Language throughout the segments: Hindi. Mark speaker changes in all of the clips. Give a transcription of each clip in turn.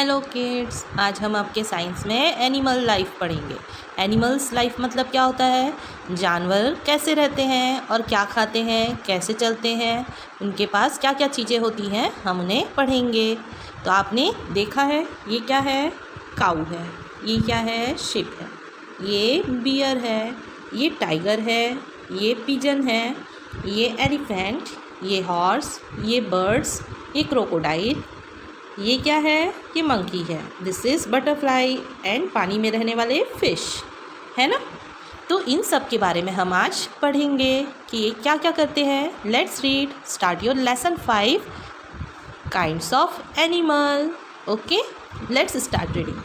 Speaker 1: हेलो किड्स, आज हम आपके साइंस में एनिमल लाइफ पढ़ेंगे। एनिमल्स लाइफ मतलब क्या होता है, जानवर कैसे रहते हैं और क्या खाते हैं, कैसे चलते हैं, उनके पास क्या क्या चीज़ें होती हैं, हम उन्हें पढ़ेंगे। तो आपने देखा है, ये क्या है, काऊ है, ये क्या है, शिप है, ये बियर है, ये टाइगर है, ये पिजन है, ये एलिफेंट, ये हॉर्स, ये बर्ड्स, ये क्रोकोडाइल, ये क्या है, ये मंकी है, दिस इज़ बटरफ्लाई एंड पानी में रहने वाले फिश, है ना। तो इन सब के बारे में हम आज पढ़ेंगे कि ये क्या क्या करते हैं। Let's read, start your lesson 5 kinds of animal. Okay, let's start reading.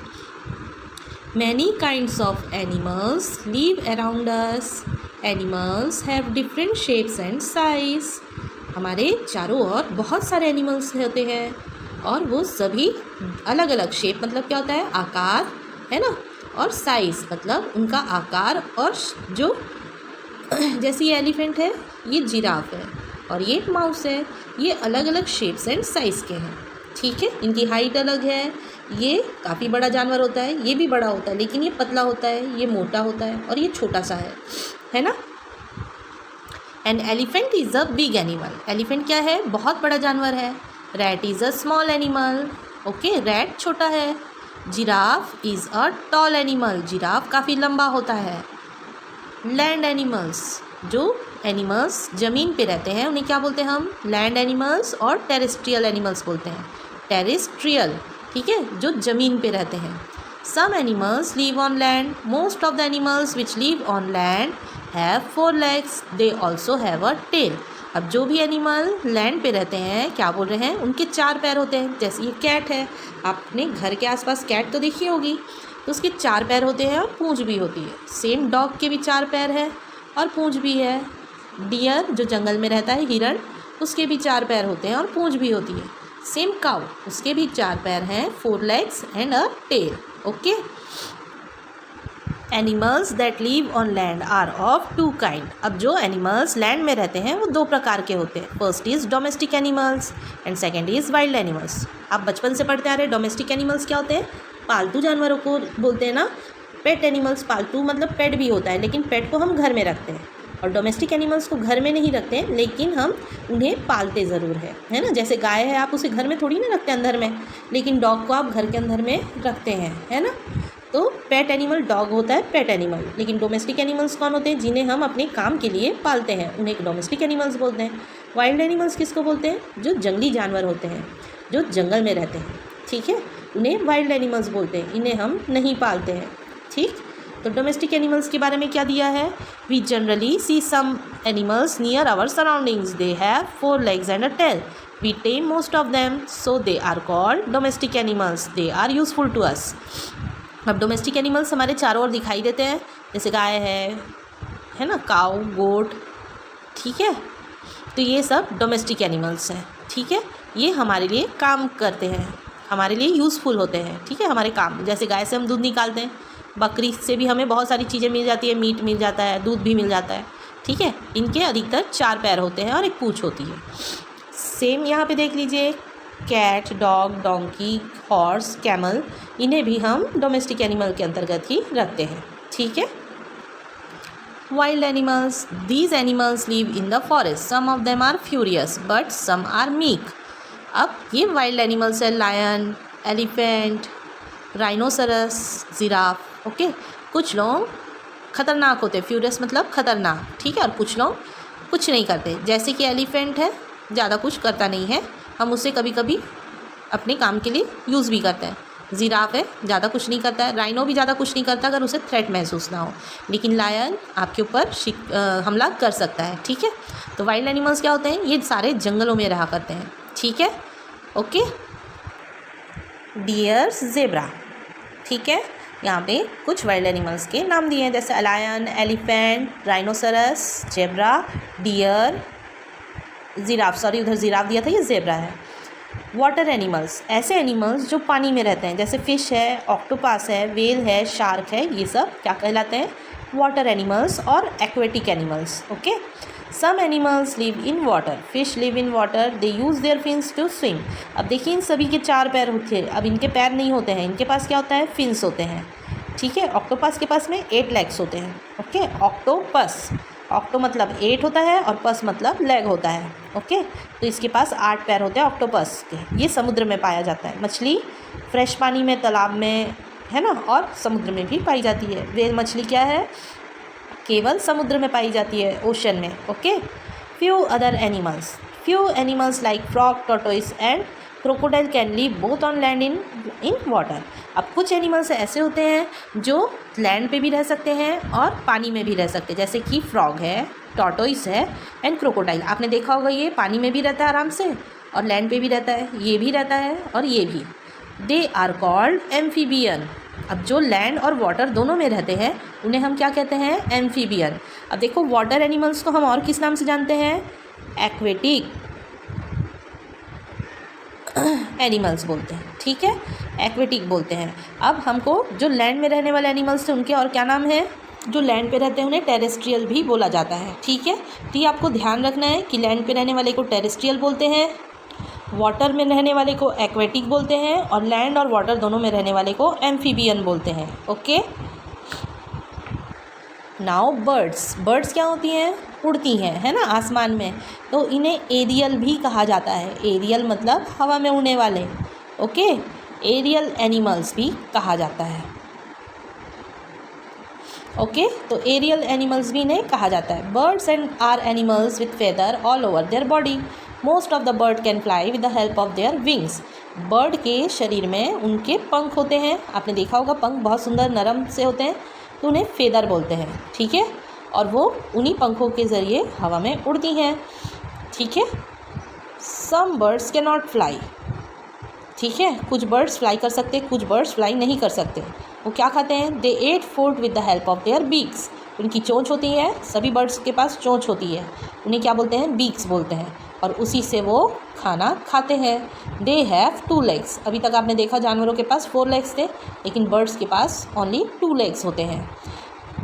Speaker 1: Many kinds of animals live around us. Animals have different shapes and size. हमारे चारों ओर बहुत सारे एनिमल्स होते हैं और वो सभी अलग अलग शेप मतलब क्या होता है, आकार, है ना, और साइज़ मतलब उनका आकार। और जो जैसे ये एलिफेंट है, ये जिराफ है और ये माउस है, ये अलग अलग शेप्स एंड साइज़ के हैं। ठीक है, इनकी हाइट अलग है। ये काफ़ी बड़ा जानवर होता है, ये भी बड़ा होता है, लेकिन ये पतला होता है, ये मोटा होता है और ये छोटा सा है ना। And elephant is a big animal. Elephant क्या है, बहुत बड़ा जानवर है। Rat is a small animal. Okay, rat छोटा है। Giraffe is a tall animal. Giraffe काफ़ी लंबा होता है। लैंड एनिमल्स, जो एनिमल्स ज़मीन पे रहते हैं उन्हें क्या बोलते हैं हम, लैंड एनिमल्स, और टेरेस्ट्रियल एनिमल्स बोलते हैं। टेरेस्ट्रियल, ठीक है, जो ज़मीन पे रहते हैं। Some animals live on land. Most of the animals which live on land have 4 legs. They also have a tail. अब जो भी एनिमल लैंड पे रहते हैं, क्या बोल रहे हैं, उनके 4 पैर होते हैं। जैसे ये कैट है, आपने घर के आसपास कैट तो देखी होगी, तो उसके 4 पैर होते हैं और पूंछ भी होती है। सेम डॉग के भी 4 पैर है और पूंछ भी है। डियर, जो जंगल में रहता है, हिरण, उसके भी 4 पैर होते हैं और पूंछ भी होती है। सेम काऊ, उसके भी 4 पैर हैं, 4 legs and a tail. Okay, animals that live on land are of 2 kind. अब जो एनिमल्स लैंड में रहते हैं वो 2 प्रकार के होते हैं। First is domestic animals and second is wild animals. आप बचपन से पढ़ते आ रहे हैं, डोमेस्टिक एनिमल्स क्या होते हैं, पालतू जानवरों को बोलते हैं ना। पेट एनिमल्स, पालतू मतलब पेट भी होता है, लेकिन पेट को हम घर में रखते हैं। और डोमेस्टिक एनिमल्स को घर में नहीं रखते हैं, लेकिन हम उन्हें पालते ज़रूर है ना। जैसे गाय है, आप उसे घर में थोड़ी ना रखते हैं अंदर में, लेकिन डॉग को आप घर के अंदर में रखते हैं, है ना। तो पेट एनिमल डॉग होता है, पेट एनिमल। लेकिन डोमेस्टिक एनिमल्स कौन होते हैं, जिन्हें हम अपने काम के लिए पालते हैं, उन्हें डोमेस्टिक एनिमल्स बोलते हैं। वाइल्ड एनिमल्स किसको बोलते हैं, जो जंगली जानवर होते हैं, जो जंगल में रहते हैं, ठीक है, उन्हें वाइल्ड एनिमल्स बोलते हैं। इन्हें हम नहीं पालते हैं। ठीक, तो डोमेस्टिक एनिमल्स के बारे में क्या दिया है, we generally see some animals near our surroundings. They have 4 legs and a tail. We tame most of them, so they are called domestic animals. They are useful to us. अब डोमेस्टिक एनिमल्स हमारे चारों ओर दिखाई देते हैं, जैसे गाय है ना, काऊ, गोट, ठीक है। तो ये सब डोमेस्टिक एनिमल्स हैं, ठीक है। ये हमारे लिए काम करते हैं, हमारे लिए यूज़फुल होते हैं, ठीक है, हमारे काम। जैसे गाय से हम दूध निकालते हैं, बकरी से भी हमें बहुत सारी चीज़ें मिल जाती है, मीट मिल जाता है, दूध भी मिल जाता है, ठीक है। इनके अधिकतर 4 पैर होते हैं और एक पूँछ होती है। सेम यहाँ पे देख लीजिए, cat, dog, donkey, horse, camel, इन्हें भी हम डोमेस्टिक एनिमल के अंतर्गत ही रखते हैं, ठीक है। Wild animals, these animals live in the forest. Some of them are furious but some are meek. अब ये वाइल्ड एनिमल्स है, lion, elephant, rhinoceros, giraffe. Okay, कुछ लोग खतरनाक होते हैं, फ्यूरियस मतलब खतरनाक, ठीक है, और कुछ लोग कुछ नहीं करते। जैसे कि एलिफेंट है, ज़्यादा कुछ करता नहीं है, हम उसे कभी कभी अपने काम के लिए यूज़ भी करते हैं। जिराफ है, ज़्यादा कुछ नहीं करता है। राइनो भी ज़्यादा कुछ नहीं करता अगर उसे थ्रेट महसूस ना हो, लेकिन लायन आपके ऊपर हमला कर सकता है, ठीक है। तो वाइल्ड एनिमल्स क्या होते हैं, ये सारे जंगलों में रहा करते हैं, ठीक है। ओके, डियर, ज़ेब्रा, ठीक है। यहाँ पे कुछ वाइल्ड एनिमल्स के नाम दिए हैं, जैसे lion, elephant, rhinoceros, zebra, deer, giraffe, sorry उधर जिराफ दिया था, ये ज़ेब्रा है। वाटर एनिमल्स, ऐसे एनिमल्स जो पानी में रहते हैं, जैसे फ़िश है, ऑक्टोपस है, वेल है, शार्क है, ये सब क्या कहलाते हैं, वाटर एनिमल्स और aquatic animals. Okay, some animals live in water, fish live in water, they use their fins to swim. अब देखिए इन सभी के 4 पैर होते हैं, अब इनके पैर नहीं होते हैं, इनके पास क्या होता है, फिन्स होते हैं। ठीक है, ऑक्टोपस के पास में 8 लेग्स होते हैं। ओके, ऑक्टोपस, ऑक्टो मतलब 8 होता है और पस मतलब लेग होता है। ओके, तो इसके पास 8 पैर होते हैं ऑक्टोपस के। ये समुद्र में पाया जाता है। मछली फ्रेश पानी में, तालाब में, है ना, और समुद्र में भी पाई जाती है। व्हेल मछली क्या है, केवल समुद्र में पाई जाती है, ओशन में। Okay, few other animals like frog, tortoise and crocodile can live both on land in water. अब कुछ एनिमल्स ऐसे होते हैं जो लैंड पे भी रह सकते हैं और पानी में भी रह सकते हैं, जैसे कि फ्रॉग है, टॉर्टोइस है एंड क्रोकोडाइल। आपने देखा होगा ये पानी में भी रहता है आराम से और लैंड पे भी रहता है, ये भी रहता है और ये भी। They are called amphibian. अब जो लैंड और वाटर दोनों में रहते हैं उन्हें हम क्या कहते हैं, एम्फीबियन। अब देखो वाटर एनिमल्स को हम और किस नाम से जानते हैं, एक्वेटिक एनिमल्स बोलते हैं। ठीक है, एक्वेटिक बोलते हैं। अब हमको जो लैंड में रहने वाले एनिमल्स थे उनके और क्या नाम है, जो लैंड पे रहते हैं उन्हें टेरेस्ट्रियल भी बोला जाता है। ठीक है, तो ये आपको ध्यान रखना है कि लैंड पे रहने वाले को टेरेस्ट्रियल बोलते हैं, वाटर में रहने वाले को एक्वेटिक बोलते हैं और लैंड और वाटर दोनों में रहने वाले को एम्फीबियन बोलते हैं। ओके, नाउ बर्ड्स क्या होती हैं, उड़ती हैं, है ना, आसमान में, तो इन्हें एरियल भी कहा जाता है। एरियल मतलब हवा में उड़ने वाले। ओके, एरियल एनिमल्स भी कहा जाता है। ओके, तो एरियल एनिमल्स भी इन्हें कहा जाता है। Birds and are animals with feather all over their body. Most of the bird can fly with the help of their wings. Bird के शरीर में उनके पंख होते हैं। आपने देखा होगा पंख बहुत सुंदर नरम से होते हैं, तो उन्हें फेदर बोलते हैं। ठीक है, और वो उन्हीं पंखों के ज़रिए हवा में उड़ती हैं। ठीक है, some birds can not fly. ठीक है, कुछ बर्ड्स फ्लाई कर सकते हैं, कुछ बर्ड्स फ्लाई नहीं कर सकते। वो क्या खाते हैं, they eat food with the help of their beaks. उनकी चोंच होती है, सभी बर्ड्स के पास चोंच होती है, उन्हें क्या बोलते हैं, बीक्स बोलते हैं, और उसी से वो खाना खाते हैं। They have 2 legs। अभी तक आपने देखा जानवरों के पास 4 legs थे, लेकिन बर्ड्स के पास ओनली 2 legs होते हैं,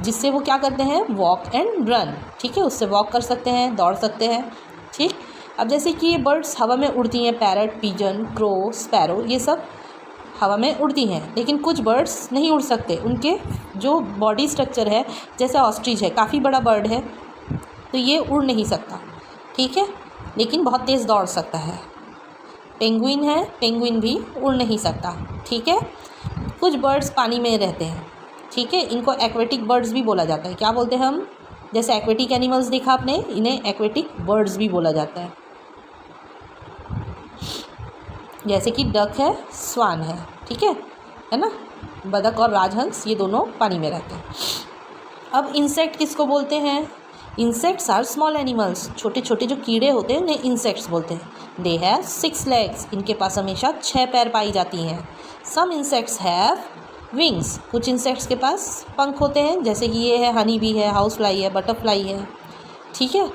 Speaker 1: जिससे वो क्या करते हैं, वॉक एंड रन। ठीक है, उससे वॉक कर सकते हैं, दौड़ सकते हैं। ठीक, अब जैसे कि ये बर्ड्स हवा में उड़ती हैं, पैरट, पिजन, क्रो, स्पैरो, ये सब हवा में उड़ती हैं, लेकिन कुछ बर्ड्स नहीं उड़ सकते। उनके जो बॉडी स्ट्रक्चर है, जैसे ऑस्ट्रिच है, काफ़ी बड़ा बर्ड है, तो ये उड़ नहीं सकता। ठीक है, लेकिन बहुत तेज़ दौड़ सकता है। पेंगुइन है, पेंगुइन भी उड़ नहीं सकता। ठीक है, कुछ बर्ड्स पानी में रहते हैं। ठीक है, इनको एक्वेटिक बर्ड्स भी बोला जाता है। क्या बोलते हैं हम, जैसे एक्वेटिक एनिमल्स देखा आपने, इन्हें एक्वेटिक बर्ड्स भी बोला जाता है। जैसे कि डक है, स्वान है। ठीक है ना, बतख और राजहंस, ये दोनों पानी में रहते हैं। अब इंसेक्ट किसको बोलते हैं, इंसेक्ट्स आर स्मॉल एनिमल्स। छोटे छोटे जो कीड़े होते हैं उन्हें इंसेक्ट्स बोलते हैं। They have 6 legs। इनके पास हमेशा 6 पैर पाई जाती हैं। Some insects have wings. कुछ इंसेक्ट्स के पास पंख होते हैं, जैसे कि ये है हनी बी है, हाउस फ्लाई है, बटरफ्लाई है। ठीक है,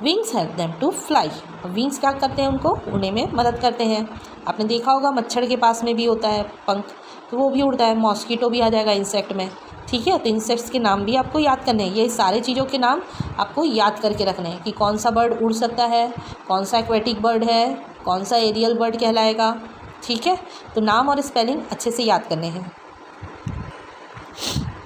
Speaker 1: wings help them to fly. Wings क्या करते हैं, उनको उड़ने में मदद करते हैं। आपने देखा होगा मच्छर के पास में भी होता है पंख, तो वो भी उड़ता है। मॉस्किटो भी आ जाएगा इंसेक्ट में। ठीक है, तो इंसेक्ट्स के नाम भी आपको याद करने हैं। ये सारे चीज़ों के नाम आपको याद करके रखने हैं कि कौन सा बर्ड उड़ सकता है, कौन सा एक्वेटिक बर्ड है, कौन सा एरियल बर्ड कहलाएगा। ठीक है, तो नाम और स्पेलिंग अच्छे से याद करने हैं।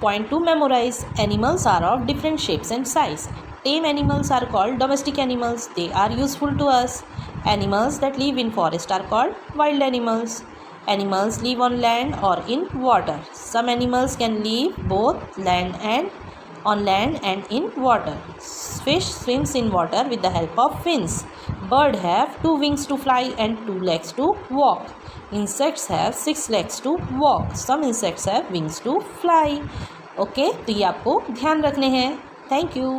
Speaker 1: Point to memorize. Animals are of different shapes and size. Tame animals are called domestic animals. They are useful to us. Animals that live in forest are called wild animals. Animals live on land or in water. Some animals can live both on land and in water. Fish swims in water with the help of fins. Bird have 2 wings to fly and 2 legs to walk. Insects have 6 legs to walk. Some insects have wings to fly. Okay, तो ये आपको ध्यान रखने हैं। Thank you.